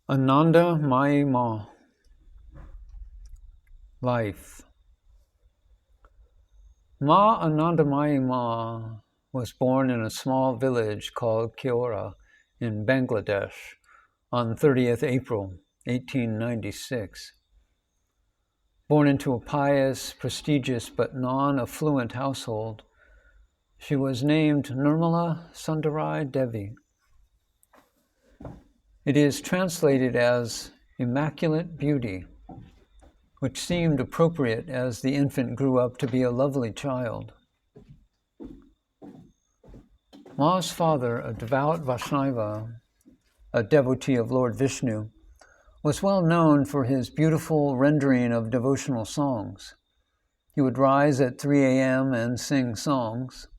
Anandamayi Ma. Life. Ma Anandamayi Ma was born in a small village called Kiora in Bangladesh on 30th April 1896. Born into a pious, prestigious, but non-affluent household, she was named Nirmala Sundarai Devi. It is translated as Immaculate Beauty, which seemed appropriate as the infant grew up to be a lovely child. Ma's father, a devout Vaishnava, a devotee of Lord Vishnu, was well known for his beautiful rendering of devotional songs. He would rise at 3 a.m. and sing songs.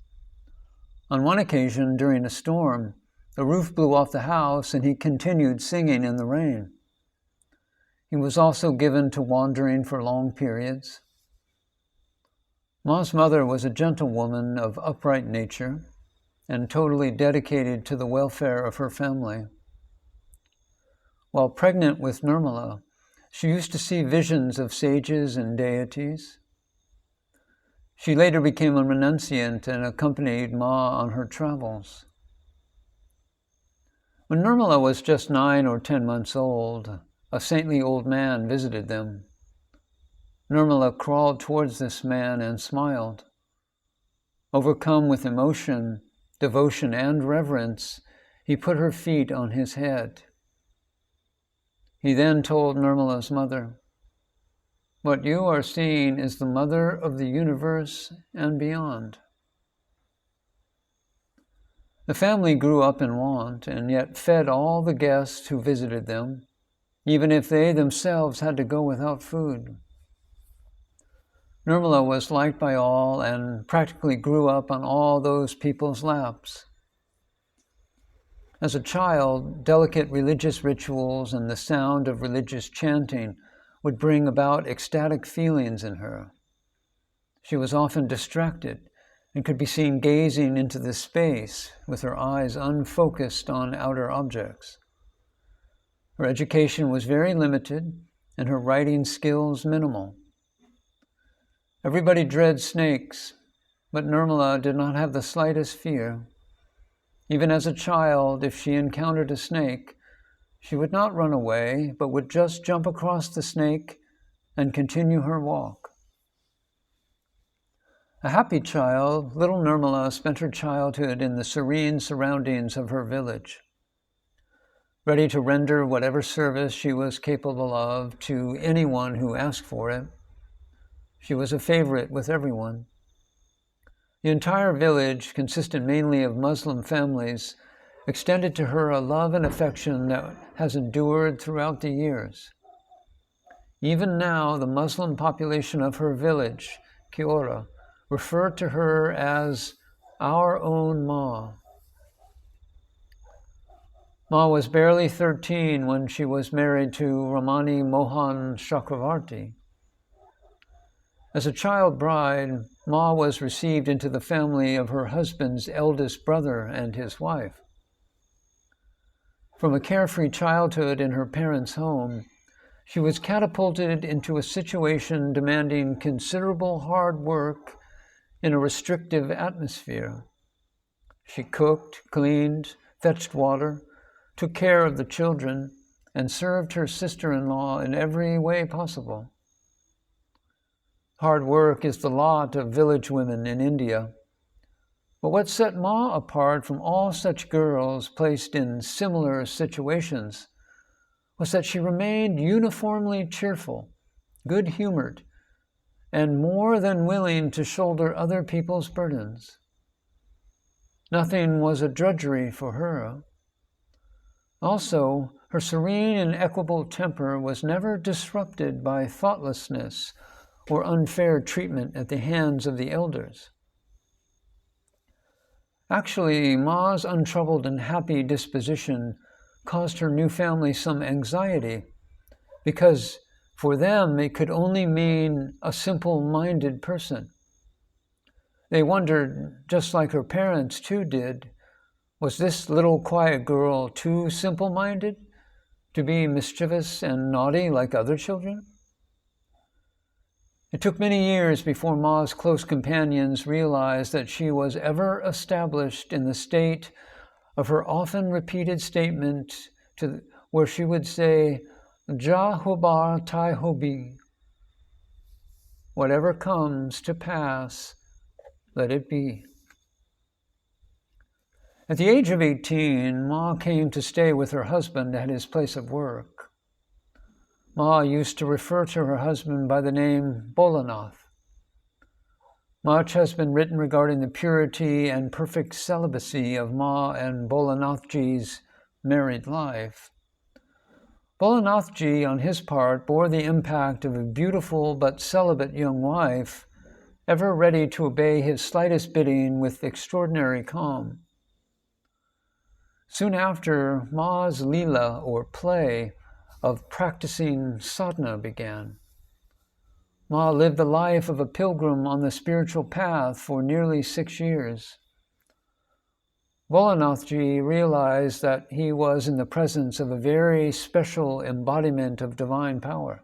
On one occasion, during a storm, the roof blew off the house and he continued singing in the rain. He was also given to wandering for long periods. Ma's mother was a gentlewoman of upright nature and totally dedicated to the welfare of her family. While pregnant with Nirmala, she used to see visions of sages and deities. She later became a renunciant and accompanied Ma on her travels. When Nirmala was just 9 or 10 months old, a saintly old man visited them. Nirmala crawled towards this man and smiled. Overcome with emotion, devotion, and reverence, he put her feet on his head. He then told Nirmala's mother, "What you are seeing is the mother of the universe and beyond." The family grew up in want and yet fed all the guests who visited them, even if they themselves had to go without food. Nirmala was liked by all and practically grew up on all those people's laps. As a child, delicate religious rituals and the sound of religious chanting would bring about ecstatic feelings in her. She was often distracted and could be seen gazing into the space with her eyes unfocused on outer objects. Her education was very limited and her writing skills minimal. Everybody dreads snakes, but Nirmala did not have the slightest fear. Even as a child, if she encountered a snake, she would not run away, but would just jump across the snake and continue her walk. A happy child, little Nirmala spent her childhood in the serene surroundings of her village, ready to render whatever service she was capable of to anyone who asked for it. She was a favorite with everyone. The entire village, consisted mainly of Muslim families, extended to her a love and affection that has endured throughout the years. Even now, the Muslim population of her village, Kiora, refer to her as our own Ma. Ma was barely 13 when she was married to Ramani Mohan Chakravarti. As a child bride, Ma was received into the family of her husband's eldest brother and his wife. From a carefree childhood in her parents' home, she was catapulted into a situation demanding considerable hard work in a restrictive atmosphere. She cooked, cleaned, fetched water, took care of the children, and served her sister-in-law in every way possible. Hard work is the lot of village women in India. But what set Ma apart from all such girls placed in similar situations was that she remained uniformly cheerful, good-humored, and more than willing to shoulder other people's burdens. Nothing was a drudgery for her. Also, her serene and equable temper was never disrupted by thoughtlessness or unfair treatment at the hands of the elders. Actually, Ma's untroubled and happy disposition caused her new family some anxiety, because for them it could only mean a simple-minded person. They wondered, just like her parents too did, was this little quiet girl too simple-minded, to be mischievous and naughty like other children? It took many years before Ma's close companions realized that she was ever established in the state of her often repeated statement where she would say, Ja hobar tai hobi. Whatever comes to pass, let it be. At the age of 18, Ma came to stay with her husband at his place of work. Ma used to refer to her husband by the name Bolanath. Much has been written regarding the purity and perfect celibacy of Ma and Bolanathji's married life. Bolanathji, on his part, bore the impact of a beautiful but celibate young wife, ever ready to obey his slightest bidding with extraordinary calm. Soon after, Ma's lila, or play, of practicing sadhana began. Ma lived the life of a pilgrim on the spiritual path for nearly 6 years. Bolanathji realized that he was in the presence of a very special embodiment of divine power.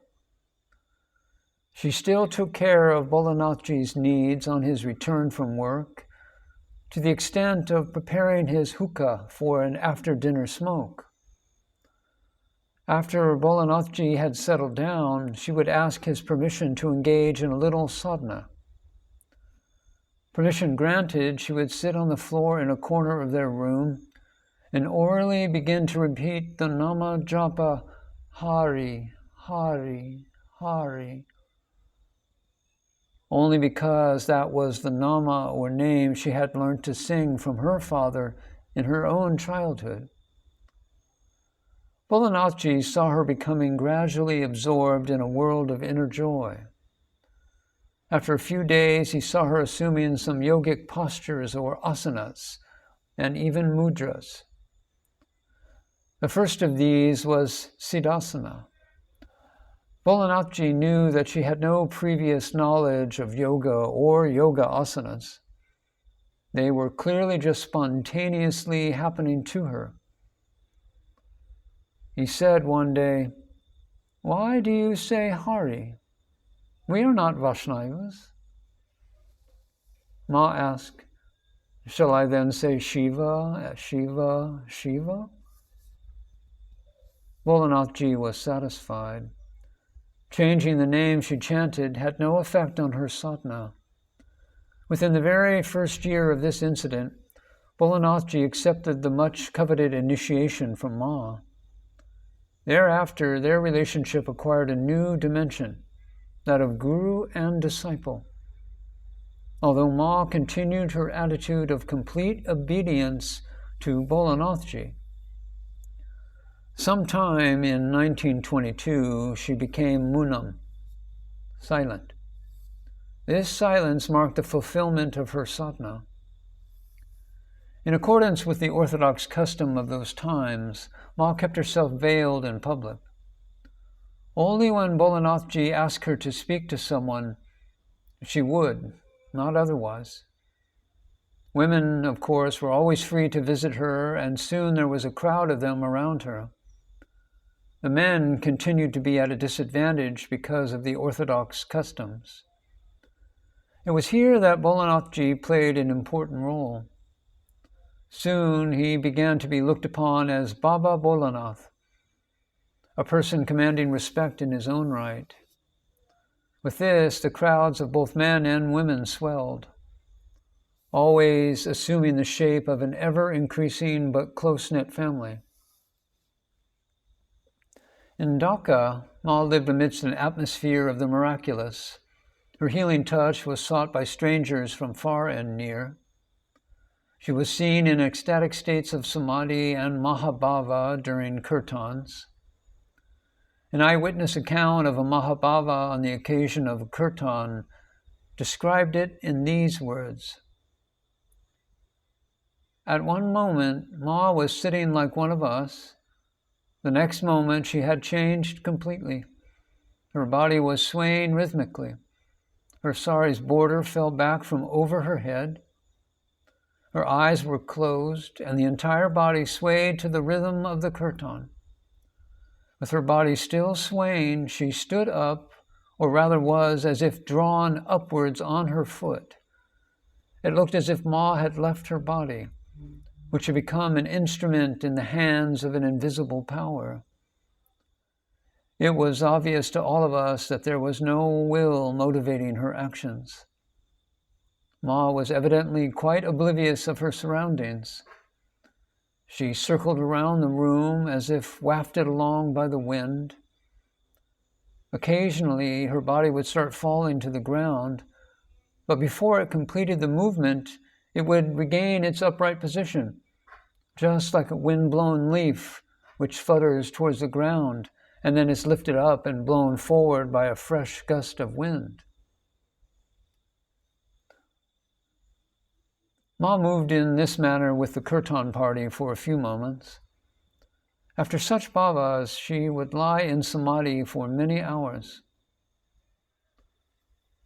She still took care of Bolanathji's needs on his return from work, to the extent of preparing his hookah for an after-dinner smoke. After Bolanathji had settled down, she would ask his permission to engage in a little sadhana. Permission granted, she would sit on the floor in a corner of their room and orally begin to repeat the Nama Japa, Hari, Hari, Hari, only because that was the Nama or name she had learned to sing from her father in her own childhood. Bolanathji saw her becoming gradually absorbed in a world of inner joy. After a few days, he saw her assuming some yogic postures or asanas, and even mudras. The first of these was Siddhasana. Bolanathji knew that she had no previous knowledge of yoga or yoga asanas. They were clearly just spontaneously happening to her. He said one day, "Why do you say Hari? We are not Vaishnavas." Ma asked, "Shall I then say Shiva, Shiva, Shiva?" Bolanathji was satisfied. Changing the name she chanted had no effect on her sadhana. Within the very first year of this incident, Bolanathji accepted the much coveted initiation from Ma. Thereafter, their relationship acquired a new dimension, that of guru and disciple. Although Ma continued her attitude of complete obedience to Bolanathji. Sometime in 1922, she became Mounam, silent. This silence marked the fulfillment of her sadhana. In accordance with the orthodox custom of those times, Ma kept herself veiled in public. Only when Bolanathji asked her to speak to someone, she would, not otherwise. Women, of course, were always free to visit her, and soon there was a crowd of them around her. The men continued to be at a disadvantage because of the orthodox customs. It was here that Bolanathji played an important role. Soon he began to be looked upon as Baba Bolanath, a person commanding respect in his own right. With this, the crowds of both men and women swelled, always assuming the shape of an ever-increasing but close-knit family. In Dhaka, Ma lived amidst an atmosphere of the miraculous. Her healing touch was sought by strangers from far and near. She was seen in ecstatic states of samadhi and mahabhava during kirtans. An eyewitness account of a mahabhava on the occasion of a kirtan described it in these words. At one moment, Ma was sitting like one of us. The next moment, she had changed completely. Her body was swaying rhythmically. Her sari's border fell back from over her head. Her eyes were closed, and the entire body swayed to the rhythm of the kirtan. With her body still swaying, she stood up, or rather was as if drawn upwards on her foot. It looked as if Ma had left her body, which had become an instrument in the hands of an invisible power. It was obvious to all of us that there was no will motivating her actions. Ma was evidently quite oblivious of her surroundings. She circled around the room as if wafted along by the wind. Occasionally, her body would start falling to the ground, but before it completed the movement, it would regain its upright position, just like a wind-blown leaf which flutters towards the ground and then is lifted up and blown forward by a fresh gust of wind. Ma moved in this manner with the kirtan party for a few moments. After such bhavas, she would lie in samadhi for many hours.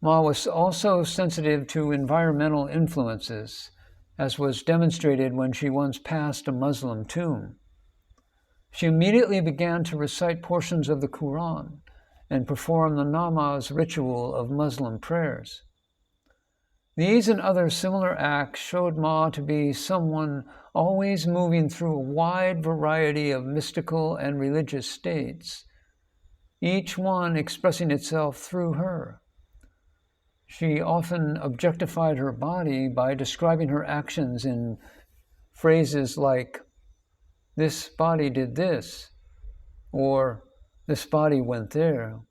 Ma was also sensitive to environmental influences, as was demonstrated when she once passed a Muslim tomb. She immediately began to recite portions of the Quran and perform the namaz ritual of Muslim prayers. These and other similar acts showed Ma to be someone always moving through a wide variety of mystical and religious states, each one expressing itself through her. She often objectified her body by describing her actions in phrases like, "This body did this," or "This body went there."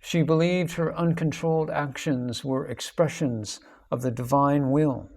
She believed her uncontrolled actions were expressions of the divine will.